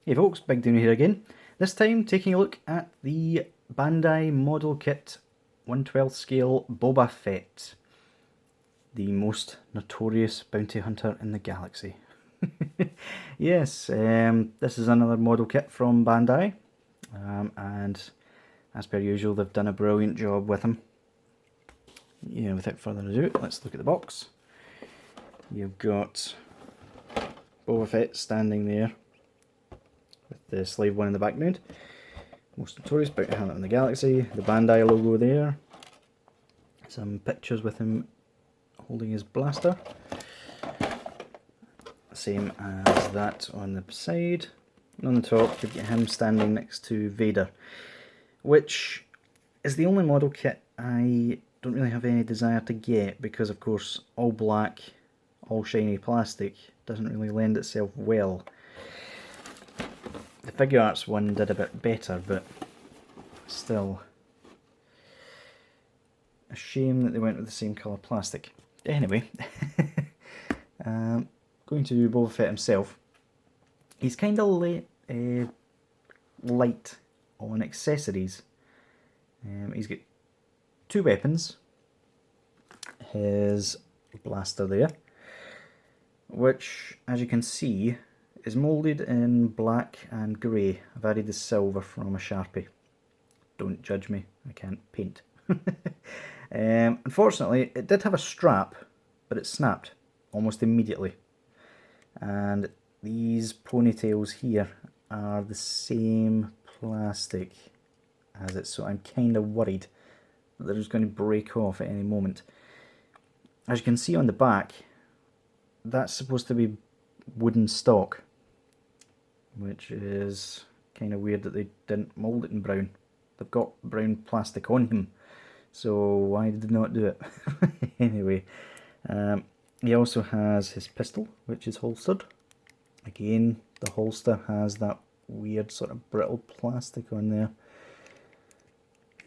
Hey folks, Big Deano here again. This time taking a look at the Bandai model kit 1/12 scale Boba Fett, the most notorious bounty hunter in the galaxy. Yes, this is another model kit from Bandai, and as per usual they've done a brilliant job with him. Yeah, without further ado, let's look at the box. You've got Boba Fett standing there with the slave one in the background. Most notorious bounty hunter in the galaxy. The Bandai logo there. Some pictures with him holding his blaster. Same as that on the side. And on the top you've got him standing next to Vader, which is the only model kit I don't really have any desire to get, because of course all black, all shiny plastic doesn't really lend itself well. The Figure Arts one did a bit better, but still a shame that they went with the same colour plastic. Anyway, going to Boba Fett himself, he's kind of light on accessories. He's got two weapons, his blaster there, which as you can see is moulded in black and grey. I've added the silver from a Sharpie. Don't judge me, I can't paint. Unfortunately, it did have a strap, but it snapped almost immediately. And these ponytails here are the same plastic as it, so I'm kind of worried that they're just going to break off at any moment. As you can see on the back, that's supposed to be wooden stock, which is kind of weird that they didn't mould it in brown. They've got brown plastic on him, so why did they not do it? Anyway, he also has his pistol, which is holstered. Again, the holster has that weird sort of brittle plastic on there.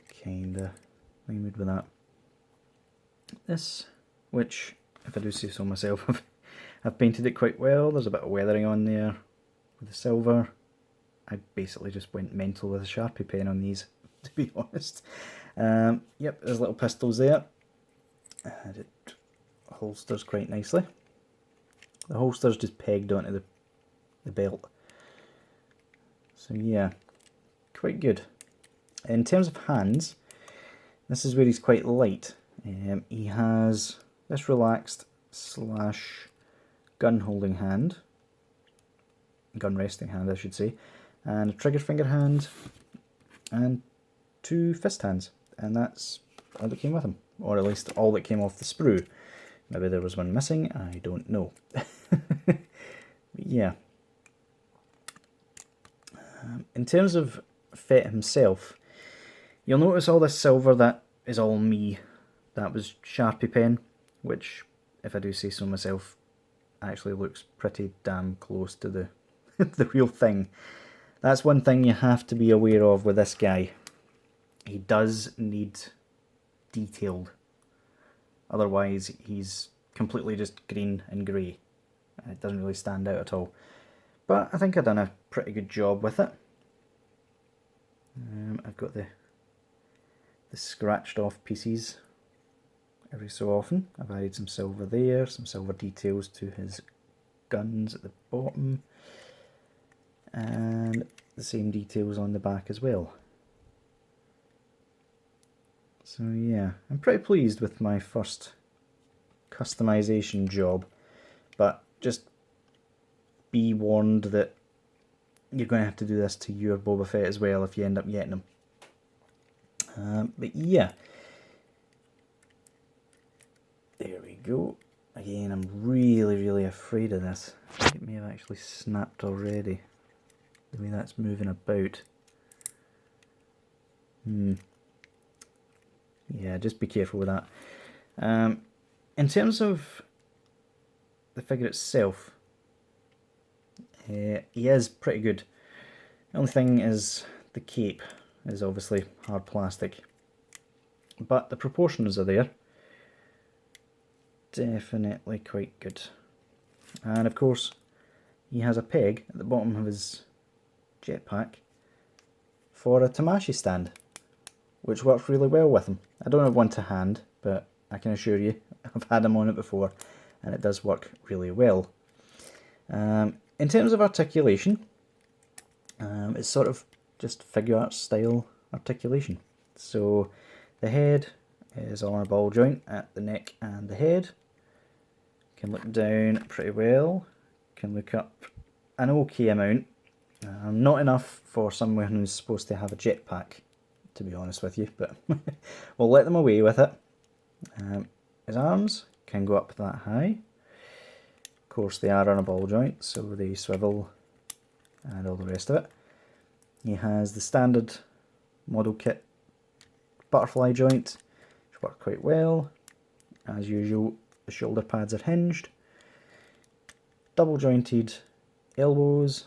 Kinda mood with that. This, which, if I do say so myself, I've painted it quite well. There's a bit of weathering on there with the silver. I basically just went mental with a Sharpie pen on these, to be honest. Yep, there's little pistols there. And it holsters quite nicely. The holster's just pegged onto the belt. So yeah, quite good. In terms of hands, this is where he's quite light. He has this relaxed slash gun holding hand, gun resting hand I should say, and a trigger finger hand, and two fist hands, and that's all that came with him, or at least all that came off the sprue. Maybe there was one missing, I don't know. But yeah. In terms of Fett himself, you'll notice all this silver that is all me. That was Sharpie pen, which, if I do say so myself, actually looks pretty damn close to the the real thing. That's one thing you have to be aware of with this guy. He does need detailed. Otherwise, he's completely just green and grey. It doesn't really stand out at all. But I think I've done a pretty good job with it. I've got the scratched off pieces every so often. I've added some silver there, some silver details to his guns at the bottom, and the same details on the back as well. So yeah, I'm pretty pleased with my first customization job, but just be warned that you're going to have to do this to your Boba Fett as well if you end up getting him. But yeah, there we go. Again, I'm really afraid of this. I think it may have actually snapped already, the way that's moving about. Yeah, just be careful with that. In terms of the figure itself, he is pretty good. The only thing is the cape is obviously hard plastic, but the proportions are there. Definitely quite good. And of course, he has a peg at the bottom of his jetpack for a Tamashii stand, which works really well with them. I don't have one to hand, but I can assure you I've had them on it before and it does work really well. In terms of articulation, it's sort of just figure art style articulation. So the head is on a ball joint at the neck and the head. Can look down pretty well, can look up an okay amount. Not enough for someone who's supposed to have a jetpack, to be honest with you, but we'll let them away with it. His arms can go up that high. Of course they are on a ball joint, so they swivel and all the rest of it. He has the standard model kit butterfly joint, which work quite well. As usual, the shoulder pads are hinged. Double jointed elbows,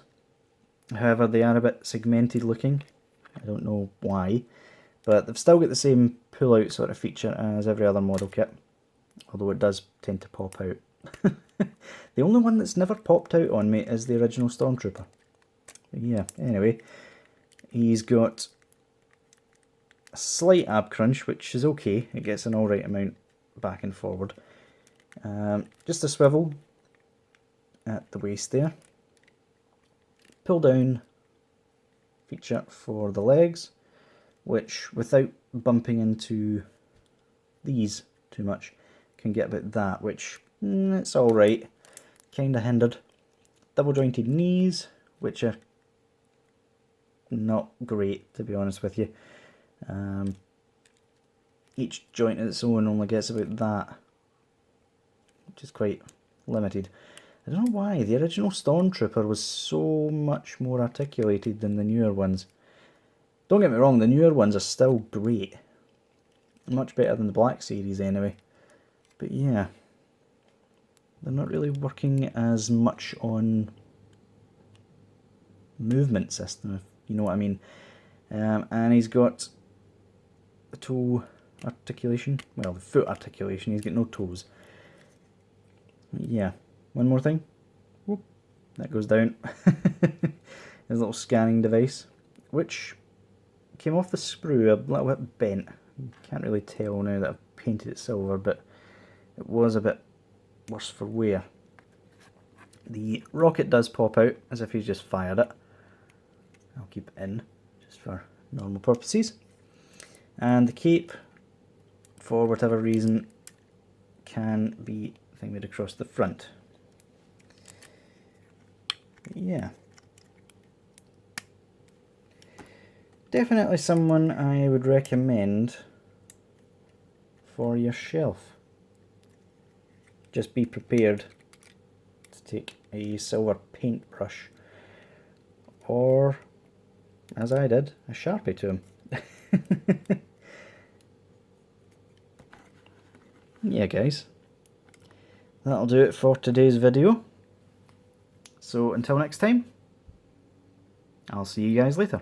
however they are a bit segmented looking. I don't know why, but they've still got the same pull out sort of feature as every other model kit, although it does tend to pop out. The only one that's never popped out on me is the original Stormtrooper. Yeah, anyway, he's got a slight ab crunch, which is okay. It gets an alright amount back and forward. Just a swivel at the waist there. Pull down feature for the legs, which without bumping into these too much can get about that, which it's alright, kinda hindered. Double jointed knees, which are not great, to be honest with you. Each joint of its own only gets about that, which is quite limited. I don't know why, the original Stormtrooper was so much more articulated than the newer ones. Don't get me wrong, the newer ones are still great. Much better than the Black Series anyway. But yeah, they're not really working as much on movement system, if you know what I mean. And he's got the toe articulation, well, the foot articulation, he's got no toes. Yeah, one more thing. Whoop, that goes down. His little scanning device, which came off the sprue a little bit bent. Can't really tell now that I've painted it silver, but it was a bit worse for wear. The rocket does pop out as if he's just fired it. I'll keep it in just for normal purposes. And the cape, for whatever reason, can be thingied across the front. Yeah. Definitely someone I would recommend for your shelf. Just be prepared to take a silver paintbrush, or, as I did, a Sharpie to him. Yeah guys, that'll do it for today's video. So until next time, I'll see you guys later.